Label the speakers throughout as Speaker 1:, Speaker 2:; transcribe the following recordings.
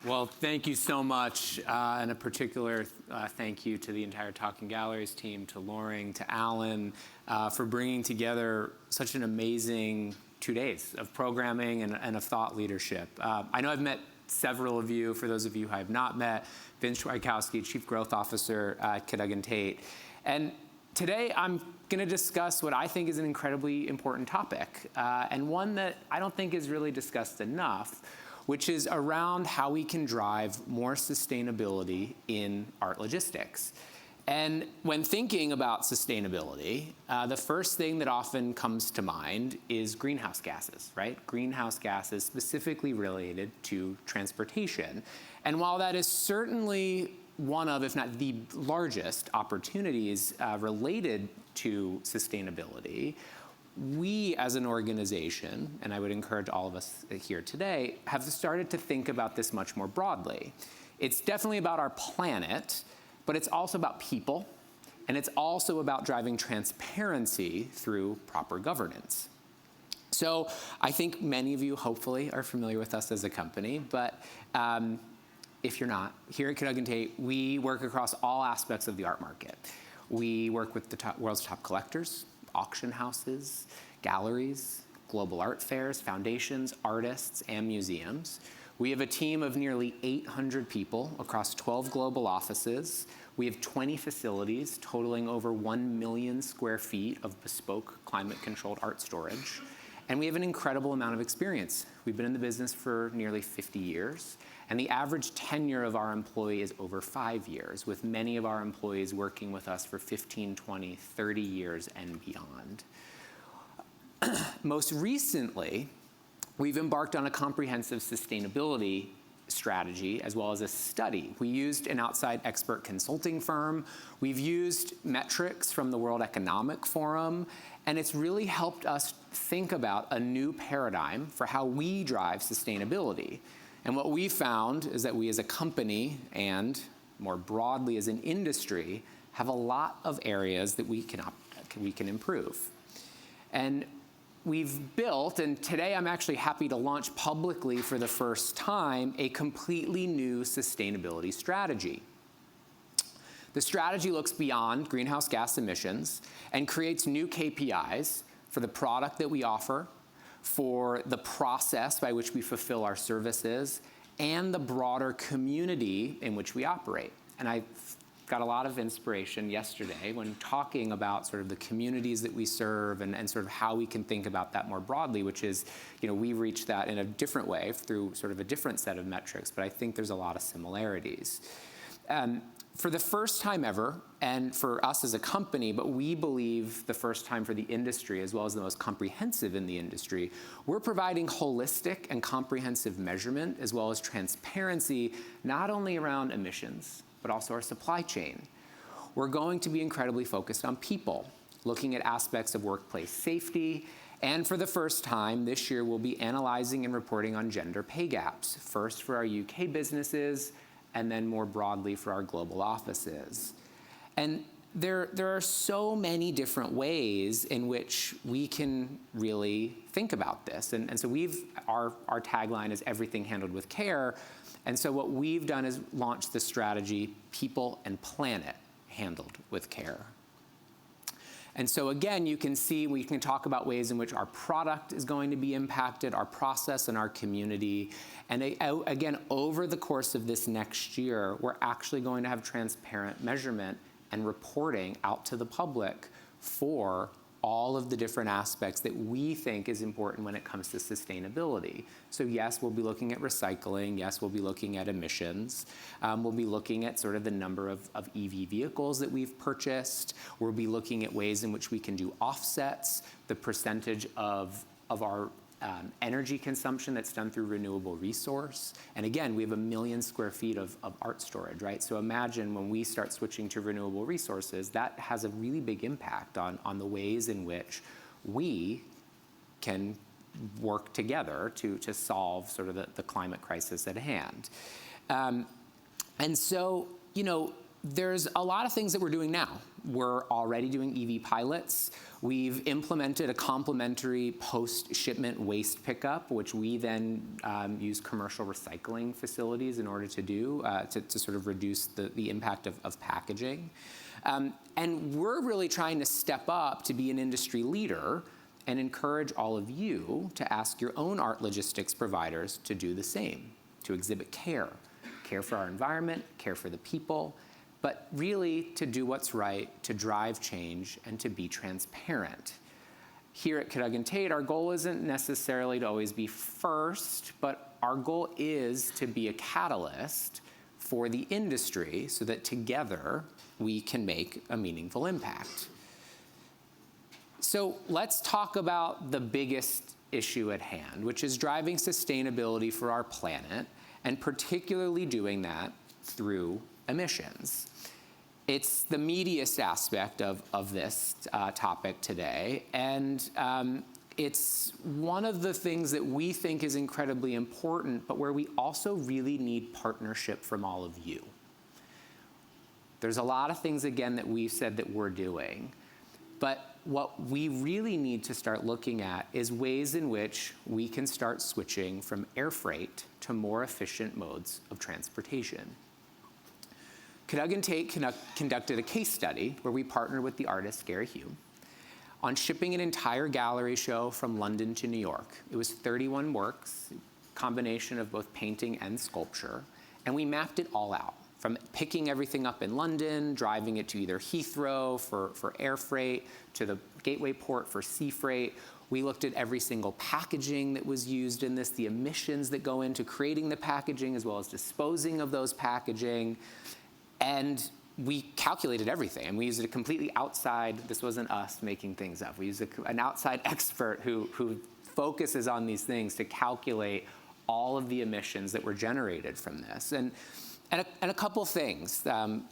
Speaker 1: Well, thank you so much, and a particular thank you to the entire Talking Galleries team, to Loring, to Alan, for bringing together such an amazing 2 days of programming and of thought leadership. I know I've met several of you. For those of you who I have not met, Vince Szwajkowski, Chief Growth Officer at Cadogan Tate. And today I'm going to discuss what I think is an incredibly important topic, and one that I don't think is really discussed enough, which is around how we can drive more sustainability in art logistics. And when thinking about sustainability, the first thing that often comes to mind is greenhouse gases, right? Greenhouse gases specifically related to transportation. And while that is certainly one of, if not the largest opportunities related to sustainability, we as an organization, and I would encourage all of us here today, have started to think about this much more broadly. It's definitely about our planet, but it's also about people, and it's also about driving transparency through proper governance. So I think many of you hopefully are familiar with us as a company, but if you're not, here at Cadogan Tate, we work across all aspects of the art market. We work with the world's top collectors, auction houses, galleries, global art fairs, foundations, artists, and museums. We have a team of nearly 800 people across 12 global offices. We have 20 facilities totaling over 1 million square feet of bespoke climate-controlled art storage. And we have an incredible amount of experience. We've been in the business for nearly 50 years. And the average tenure of our employee is over 5 years, with many of our employees working with us for 15, 20, 30 years and beyond. Most recently, we've embarked on a comprehensive sustainability strategy as well as a study. We used an outside expert consulting firm. We've used metrics from the World Economic Forum, and it's really helped us think about a new paradigm for how we drive sustainability. And what we found is that we as a company and more broadly as an industry have a lot of areas that we can improve. And we've built, and today I'm actually happy to launch publicly for the first time, a completely new sustainability strategy. The strategy looks beyond greenhouse gas emissions and creates new KPIs for the product that we offer, for the process by which we fulfill our services, and the broader community in which we operate. And I got a lot of inspiration yesterday when talking about sort of the communities that we serve and sort of how we can think about that more broadly, which is, we reach that in a different way through sort of a different set of metrics, but I think there's a lot of similarities. For the first time ever, and for us as a company, but we believe the first time for the industry as well as the most comprehensive in the industry, we're providing holistic and comprehensive measurement as well as transparency, not only around emissions, but also our supply chain. We're going to be incredibly focused on people, looking at aspects of workplace safety, and for the first time this year, we'll be analyzing and reporting on gender pay gaps, first for our UK businesses, and then more broadly for our global offices. And there are so many different ways in which we can really think about this. And so our tagline is everything handled with care. And so what we've done is launched the strategy, People and Planet Handled with Care. And so again, you can see, we can talk about ways in which our product is going to be impacted, our process and our community. And again, over the course of this next year, we're actually going to have transparent measurement and reporting out to the public for all of the different aspects that we think is important when it comes to sustainability. So yes, we'll be looking at recycling. Yes, we'll be looking at emissions. We'll be looking at sort of the number of EV vehicles that we've purchased. We'll be looking at ways in which we can do offsets, the percentage of our energy consumption that's done through renewable resource. And again, we have 1 million square feet of art storage, right? So imagine when we start switching to renewable resources, that has a really big impact on the ways in which we can work together to solve sort of the climate crisis at hand. And so, there's a lot of things that we're doing now. We're already doing EV pilots. We've implemented a complementary post-shipment waste pickup, which we then use commercial recycling facilities in order to do, to sort of reduce the impact of packaging. And we're really trying to step up to be an industry leader and encourage all of you to ask your own art logistics providers to do the same, to exhibit care for our environment, care for the people, but really to do what's right, to drive change, and to be transparent. Here at Cadogan Tate, our goal isn't necessarily to always be first, but our goal is to be a catalyst for the industry so that together we can make a meaningful impact. So let's talk about the biggest issue at hand, which is driving sustainability for our planet, and particularly doing that through emissions. It's the meatiest aspect of this topic today, and it's one of the things that we think is incredibly important, but where we also really need partnership from all of you. There's a lot of things, again, that we've said that we're doing, but what we really need to start looking at is ways in which we can start switching from air freight to more efficient modes of transportation. Cadogan Tate conducted a case study where we partnered with the artist Gary Hume on shipping an entire gallery show from London to New York. It was 31 works, combination of both painting and sculpture, and we mapped it all out, from picking everything up in London, driving it to either Heathrow for air freight, to the Gateway Port for sea freight. We looked at every single packaging that was used in this, the emissions that go into creating the packaging, as well as disposing of those packaging. And we calculated everything, and we used a completely outside, this wasn't us making things up, we used an outside expert who focuses on these things to calculate all of the emissions that were generated from this. And a couple things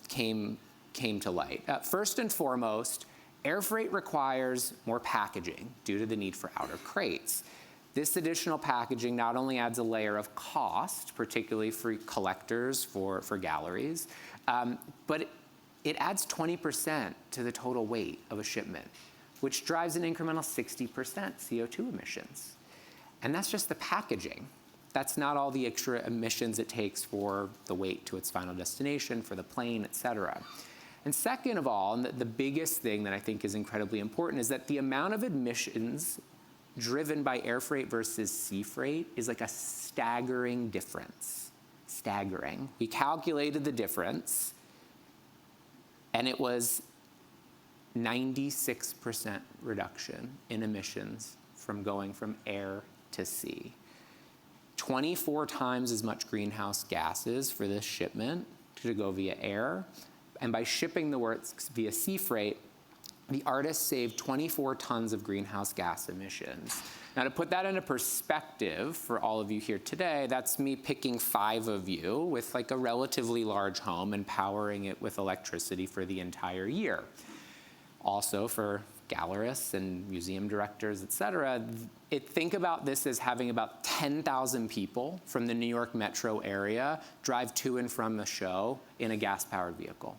Speaker 1: came to light. First and foremost, air freight requires more packaging due to the need for outer crates. This additional packaging not only adds a layer of cost, particularly for collectors, for galleries, but it adds 20% to the total weight of a shipment, which drives an incremental 60% CO2 emissions. And that's just the packaging. That's not all the extra emissions it takes for the weight to its final destination, for the plane, et cetera. And second of all, and the biggest thing that I think is incredibly important, is that the amount of emissions driven by air freight versus sea freight is like a staggering difference. Staggering. We calculated the difference, and it was 96% reduction in emissions from going from air to sea. 24 times as much greenhouse gases for this shipment to go via air. And by shipping the works via sea freight, the artist saved 24 tons of greenhouse gas emissions. Now, to put that into perspective for all of you here today, that's me picking 5 of you with like a relatively large home and powering it with electricity for the entire year. Also, for gallerists and museum directors, et cetera, think about this as having about 10,000 people from the New York metro area drive to and from the show in a gas-powered vehicle.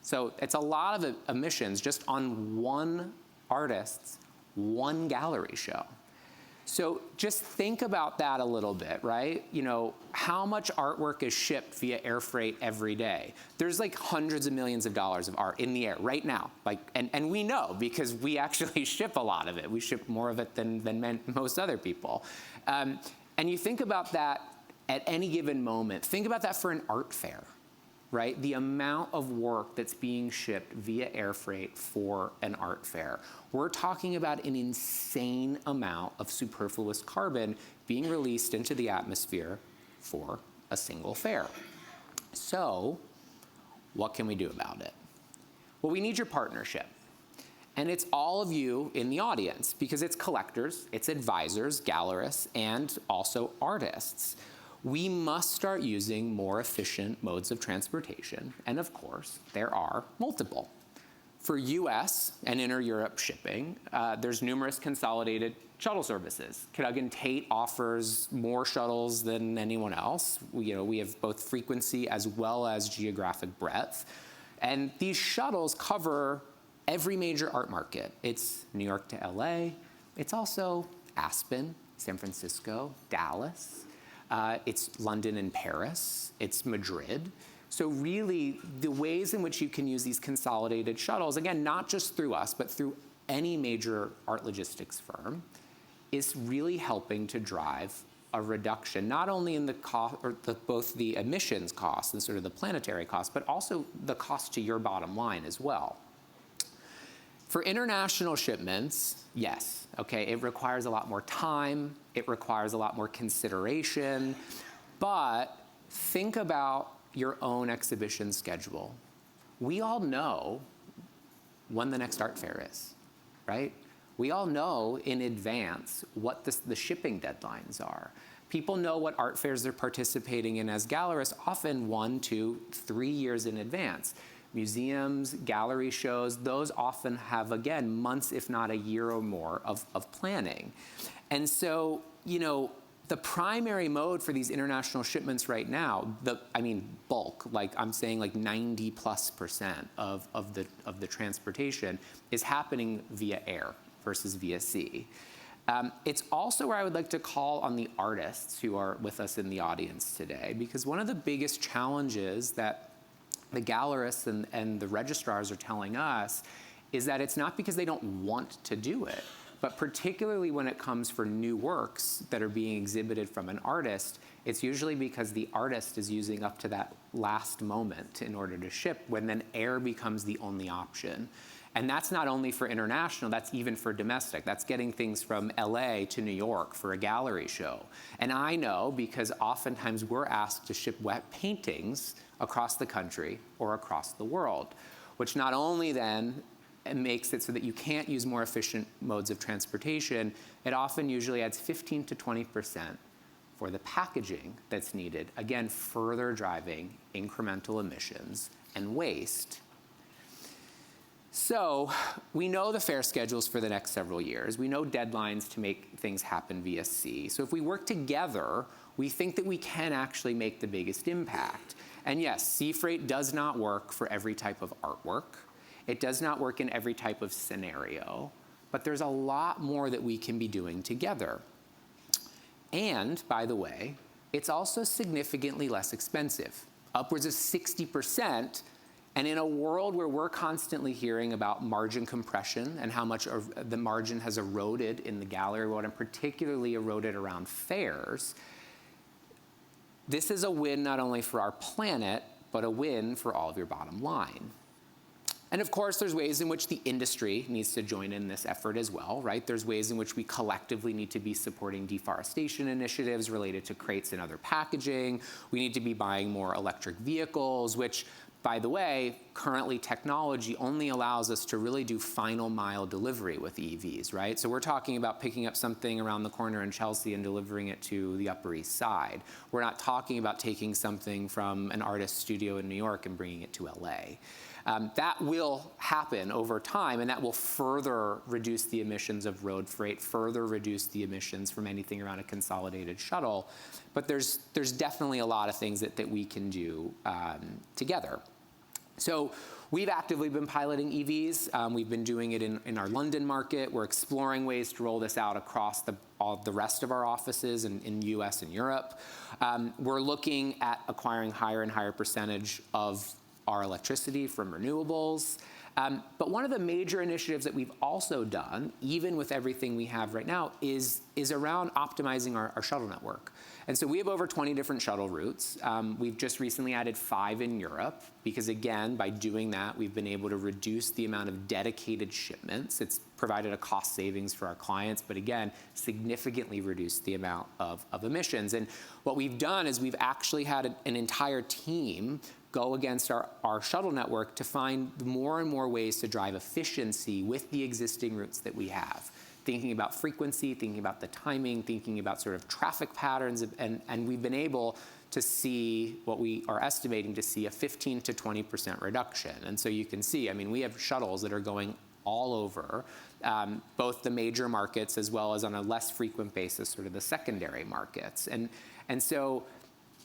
Speaker 1: So it's a lot of emissions just on one artist's one gallery show. So just think about that a little bit, right? You know, how much artwork is shipped via air freight every day? There's like hundreds of millions of dollars of art in the air right now. And we know because we actually ship a lot of it. We ship more of it than most other people. And you think about that at any given moment. Think about that for an art fair, right? The amount of work that's being shipped via air freight for an art fair. We're talking about an insane amount of superfluous carbon being released into the atmosphere for a single fair. So, what can we do about it? Well, we need your partnership. And it's all of you in the audience, because it's collectors, it's advisors, gallerists, and also artists. We must start using more efficient modes of transportation, and of course, there are multiple. For US and inter-Europe shipping, there's numerous consolidated shuttle services. Cadogan Tate offers more shuttles than anyone else. We have both frequency as well as geographic breadth. And these shuttles cover every major art market. It's New York to LA. It's also Aspen, San Francisco, Dallas. It's London and Paris. It's Madrid. So really, the ways in which you can use these consolidated shuttles, again, not just through us, but through any major art logistics firm, is really helping to drive a reduction, not only in the cost, or both the emissions cost and sort of the planetary cost, but also the cost to your bottom line as well. For international shipments, yes, okay, it requires a lot more time, it requires a lot more consideration, but think about your own exhibition schedule. We all know when the next art fair is, right? We all know in advance what the shipping deadlines are. People know what art fairs they're participating in as gallerists, often 1, 2, 3 years in advance. Museums, gallery shows, those often have, again, months, if not a year or more of planning. And so, the primary mode for these international shipments right now, bulk, like I'm saying like 90+% of the transportation is happening via air versus via sea. It's also where I would like to call on the artists who are with us in the audience today, because one of the biggest challenges that the gallerists and the registrars are telling us is that it's not because they don't want to do it, but particularly when it comes for new works that are being exhibited from an artist, it's usually because the artist is using up to that last moment in order to ship, when then air becomes the only option. And that's not only for international, that's even for domestic. That's getting things from LA to New York for a gallery show. And I know because oftentimes we're asked to ship wet paintings across the country or across the world, which not only then makes it so that you can't use more efficient modes of transportation, it often usually adds 15 to 20% for the packaging that's needed, again, further driving incremental emissions and waste. So we know the fair schedules for the next several years. We know deadlines to make things happen via sea. So if we work together, we think that we can actually make the biggest impact. And yes, sea freight does not work for every type of artwork. It does not work in every type of scenario, but there's a lot more that we can be doing together. And, by the way, it's also significantly less expensive, upwards of 60%. And in a world where we're constantly hearing about margin compression and how much the margin has eroded in the gallery world, and particularly eroded around fairs, this is a win not only for our planet, but a win for all of your bottom line. And of course, there's ways in which the industry needs to join in this effort as well, right? There's ways in which we collectively need to be supporting deforestation initiatives related to crates and other packaging. We need to be buying more electric vehicles, which, by the way, currently technology only allows us to really do final mile delivery with EVs, right? So we're talking about picking up something around the corner in Chelsea and delivering it to the Upper East Side. We're not talking about taking something from an artist's studio in New York and bringing it to LA. That will happen over time, and that will further reduce the emissions of road freight, further reduce the emissions from anything around a consolidated shuttle. But there's definitely a lot of things that we can do together. So we've actively been piloting EVs. We've been doing it in our London market. We're exploring ways to roll this out across all the rest of our offices in the US and Europe. We're looking at acquiring higher and higher percentage of our electricity from renewables. But one of the major initiatives that we've also done, even with everything we have right now, is around optimizing our shuttle network. And so we have over 20 different shuttle routes. We've just recently added 5 in Europe, because again, by doing that, we've been able to reduce the amount of dedicated shipments. It's provided a cost savings for our clients, but again, significantly reduced the amount of emissions. And what we've done is we've actually had an entire team go against our shuttle network to find more and more ways to drive efficiency with the existing routes that we have. Thinking about frequency, thinking about the timing, thinking about sort of traffic patterns, and we've been able to see what we are estimating to see a 15 to 20% reduction. And so you can see, I mean, we have shuttles that are going all over, both the major markets as well as on a less frequent basis, sort of the secondary markets. And so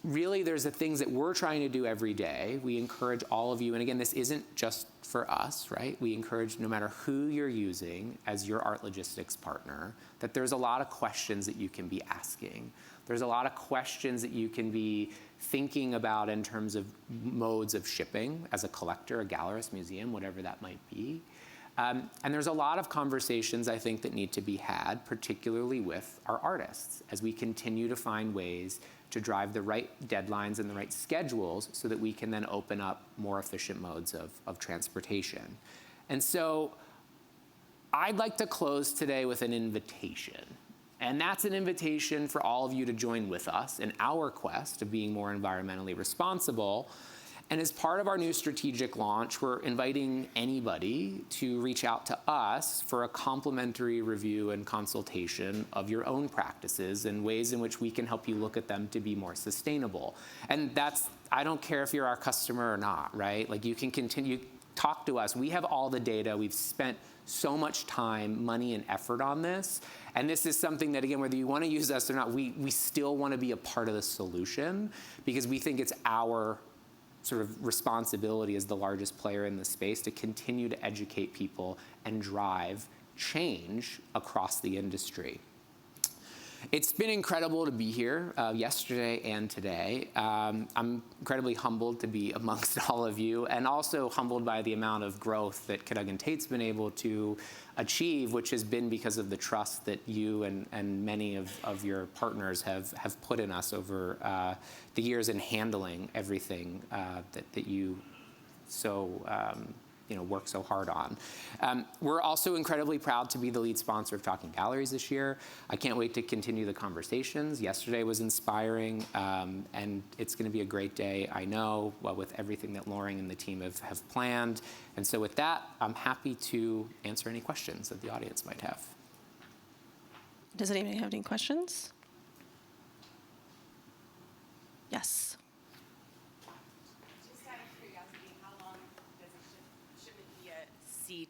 Speaker 1: really there's the things that we're trying to do every day. We encourage all of you, and again, this isn't just for us, right? We encourage no matter who you're using as your art logistics partner, that there's a lot of questions that you can be asking. There's a lot of questions that you can be thinking about in terms of modes of shipping as a collector, a gallerist, museum, whatever that might be. And there's a lot of conversations, I think, that need to be had, particularly with our artists, as we continue to find ways to drive the right deadlines and the right schedules so that we can then open up more efficient modes of transportation. And so I'd like to close today with an invitation. And that's an invitation for all of you to join with us in our quest of being more environmentally responsible. And as part of our new strategic launch, we're inviting anybody to reach out to us for a complimentary review and consultation of your own practices and ways in which we can help you look at them to be more sustainable. And that's, I don't care if you're our customer or not, right? Like, you can continue, talk to us. We have all the data. We've spent so much time, money, and effort on this. And this is something that, again, whether you want to use us or not, we still want to be a part of the solution, because we think it's our sort of responsibility as the largest player in the space to continue to educate people and drive change across the industry. It's been incredible to be here yesterday and today. I'm incredibly humbled to be amongst all of you, and also humbled by the amount of growth that Cadogan Tate's been able to achieve, which has been because of the trust that you and many of your partners have put in us over the years in handling everything that you so work so hard on. We're also incredibly proud to be the lead sponsor of Talking Galleries this year. I can't wait to continue the conversations. Yesterday was inspiring, and it's going to be a great day, I know, with everything that Loring and the team have planned. And so with that, I'm happy to answer any questions that the audience might have.
Speaker 2: Does anybody have any questions? Yes.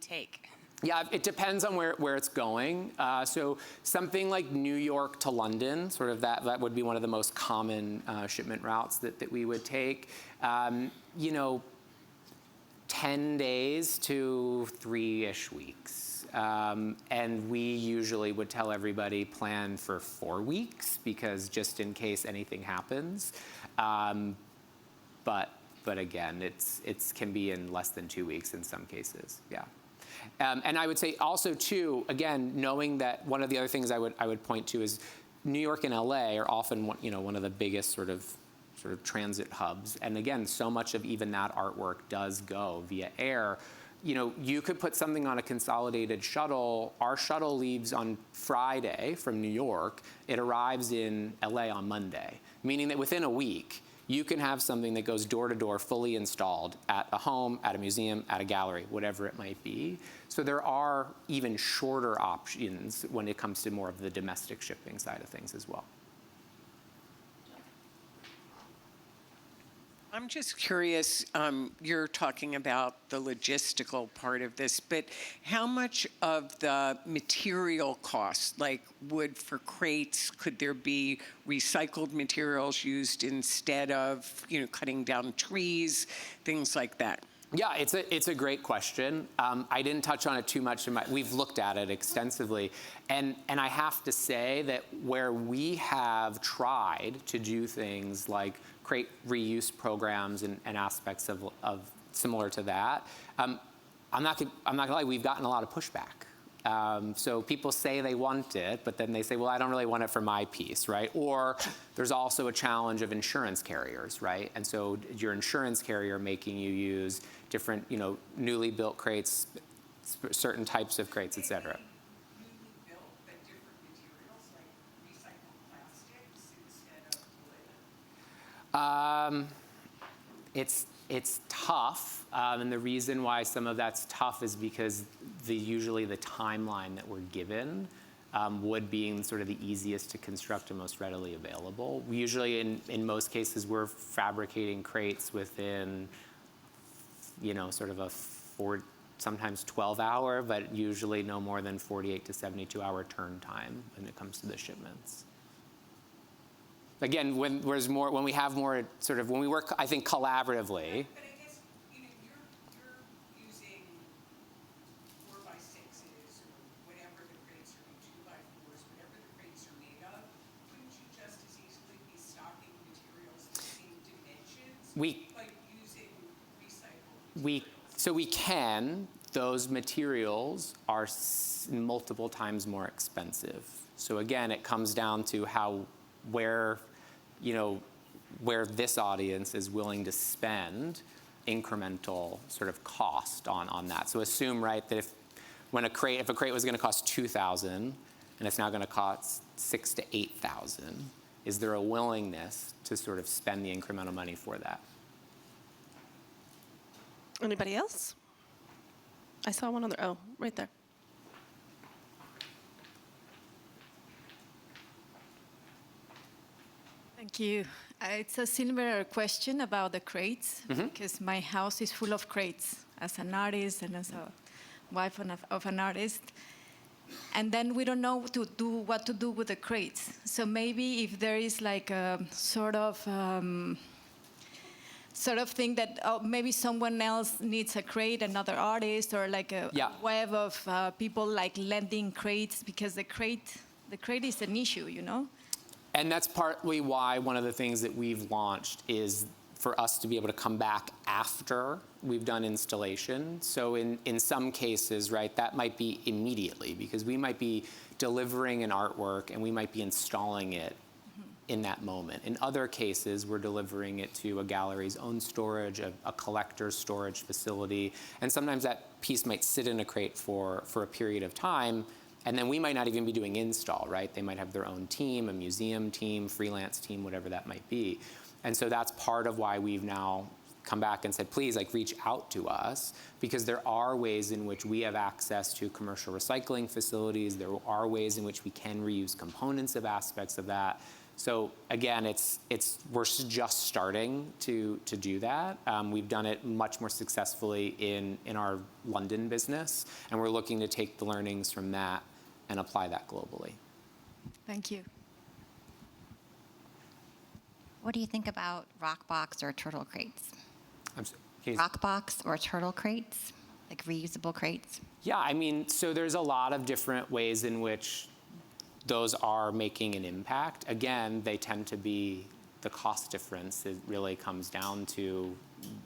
Speaker 3: Take?
Speaker 1: Yeah, it depends on where it's going. So something like New York to London, sort of that would be one of the most common shipment routes that we would take. 10 days to 3-ish weeks. And we usually would tell everybody plan for 4 weeks, because just in case anything happens. But again, it can be in less than 2 weeks in some cases, yeah. And I would say also, too, again, knowing that one of the other things I would point to is New York and LA are often one of the biggest sort of transit hubs. And again, so much of even that artwork does go via air. You could put something on a consolidated shuttle. Our shuttle leaves on Friday from New York. It arrives in LA on Monday, meaning that within a week, you can have something that goes door to door, fully installed at a home, at a museum, at a gallery, whatever it might be. So there are even shorter options when it comes to more of the domestic shipping side of things as well.
Speaker 3: I'm just curious, you're talking about the logistical part of this, but how much of the material costs, like wood for crates, could there be recycled materials used instead of, cutting down trees, things like that?
Speaker 1: Yeah, it's a great question. I didn't touch on it too much. We've looked at it extensively. And I have to say that where we have tried to do things like create reuse programs and aspects of similar to that, I'm not gonna lie, we've gotten a lot of pushback. So people say they want it, but then they say, well, I don't really want it for my piece, right? Or there's also a challenge of insurance carriers, right? And so your insurance carrier making you use different, newly built crates, certain types of crates, et cetera.
Speaker 3: Newly built, but different materials, like recycled plastics instead of wood?
Speaker 1: It's tough, and the reason why some of that's tough is because usually the timeline that we're given, wood being sort of the easiest to construct and most readily available. We usually, in most cases, we're fabricating crates within, sort of a sometimes 12-hour, but usually no more than 48 to 72-hour turn time when it comes to the shipments. Again, when we have more sort of, when we work, I think, collaboratively.
Speaker 3: But I guess, you're using 4x6s or whatever the crates are, 2x4s, whatever the crates are made of. Couldn't you just as easily be stocking materials the same dimensions? Like using recycled
Speaker 1: So we can. Those materials are multiple times more expensive. So again, it comes down to where this audience is willing to spend incremental sort of cost on that. So assume, right, that if a crate was going to cost $2,000 and it's now going to cost $6,000 to $8,000, is there a willingness to sort of spend the incremental money for that?
Speaker 2: Anybody else? I saw one other. Oh, right there.
Speaker 4: Thank you. It's a similar question about the crates, because my house is full of crates as an artist and as a wife of an artist. And then we don't know what to do with the crates. So maybe if there is like a sort of thing that maybe someone else needs a crate, another artist, or like a web of people like lending crates, because the crate is an issue,
Speaker 1: And that's partly why one of the things that we've launched is for us to be able to come back after we've done installation. So in some cases, right, that might be immediately, because we might be delivering an artwork and we might be installing it in that moment. In other cases, we're delivering it to a gallery's own storage, a collector's storage facility, and sometimes that piece might sit in a crate for a period of time, and then we might not even be doing install, right? They might have their own team, a museum team, freelance team, whatever that might be. And so that's part of why we've now come back and said, please, reach out to us, because there are ways in which we have access to commercial recycling facilities. There are ways in which we can reuse components of aspects of that. So again, we're just starting to do that. We've done it much more successfully in our London business, and we're looking to take the learnings from that and apply that globally.
Speaker 4: Thank you.
Speaker 5: What do you think about rock box or turtle crates?
Speaker 1: Casey?
Speaker 5: Rock box or turtle crates, like reusable crates?
Speaker 1: Yeah, so there's a lot of different ways in which those are making an impact. Again, they tend to be the cost difference. It really comes down to,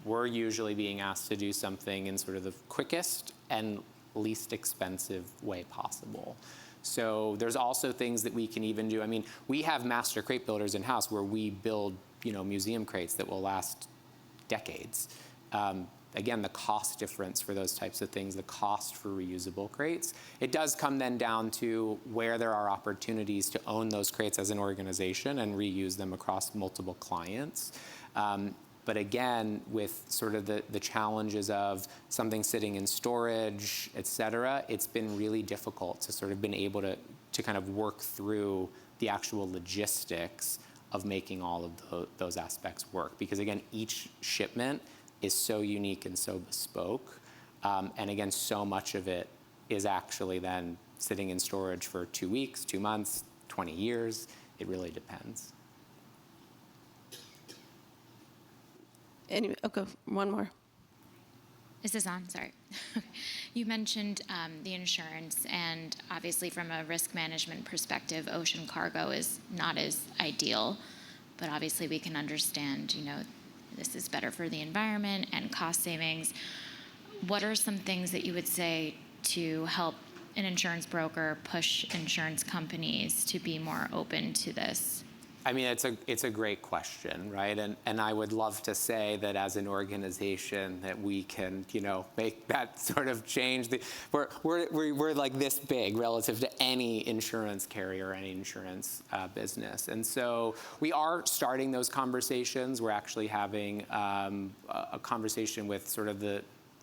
Speaker 1: we're usually being asked to do something in sort of the quickest and least expensive way possible. So there's also things that we can even do. We have master crate builders in-house where we build, museum crates that will last decades. Again, the cost difference for those types of things, the cost for reusable crates, it does come then down to where there are opportunities to own those crates as an organization and reuse them across multiple clients. But again, with sort of the challenges of something sitting in storage, et cetera, it's been really difficult to sort of been able to kind of work through the actual logistics of making all of those aspects work. Because again, each shipment is so unique and so bespoke. And again, so much of it is actually then sitting in storage for 2 weeks, 2 months, 20 years. It really depends.
Speaker 2: Anyway, go one more.
Speaker 6: Is this on? Sorry. You mentioned the insurance, and obviously from a risk management perspective, ocean cargo is not as ideal, but obviously we can understand, this is better for the environment and cost savings. What are some things that you would say to help an insurance broker push insurance companies to be more open to this?
Speaker 1: It's a great question, right? And I would love to say that as an organization that we can, make that sort of change. We're like this big relative to any insurance carrier or any insurance business. And so we are starting those conversations. We're actually having a conversation with sort of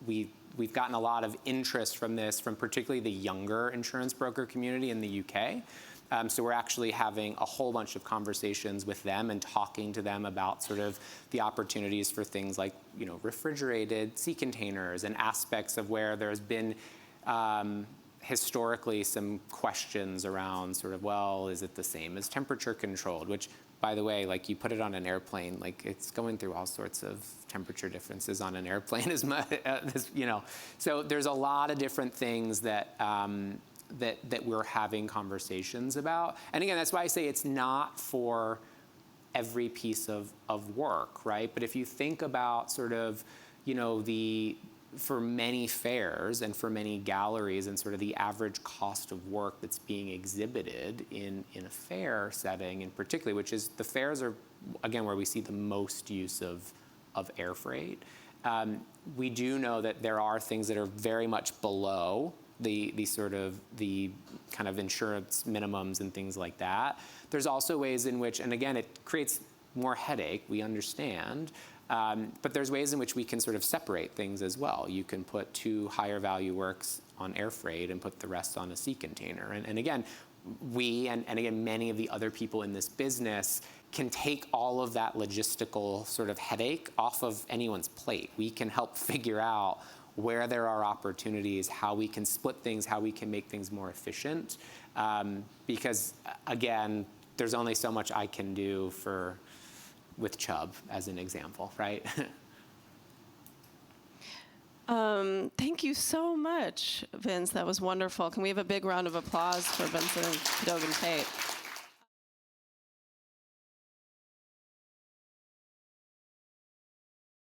Speaker 1: we've gotten a lot of interest from this, from particularly the younger insurance broker community in the UK. So we're actually having a whole bunch of conversations with them and talking to them about sort of the opportunities for things like, refrigerated sea containers and aspects of where there's been historically some questions around sort of, well, is it the same as temperature controlled? Which, by the way, like you put it on an airplane, like it's going through all sorts of temperature differences on an airplane as much, So there's a lot of different things that that we're having conversations about. And again, that's why I say it's not for every piece of work, right? But if you think about sort of, for many fairs and for many galleries and sort of the average cost of work that's being exhibited in a fair setting in particular, which is the fairs are, again, where we see the most use of air freight. We do know that there are things that are very much below the kind of insurance minimums and things like that. There's also ways in which, and again, it creates more headache, we understand, but there's ways in which we can sort of separate things as well. You can put 2 higher value works on air freight and put the rest on a sea container. And again, we, and again, many of the other people in this business can take all of that logistical sort of headache off of anyone's plate. We can help figure out where there are opportunities, how we can split things, how we can make things more efficient. Because again, there's only so much I can do with Chubb as an example, right?
Speaker 2: Thank you so much, Vince. That was wonderful. Can we have a big round of applause for Vincent and Cadogan Tate?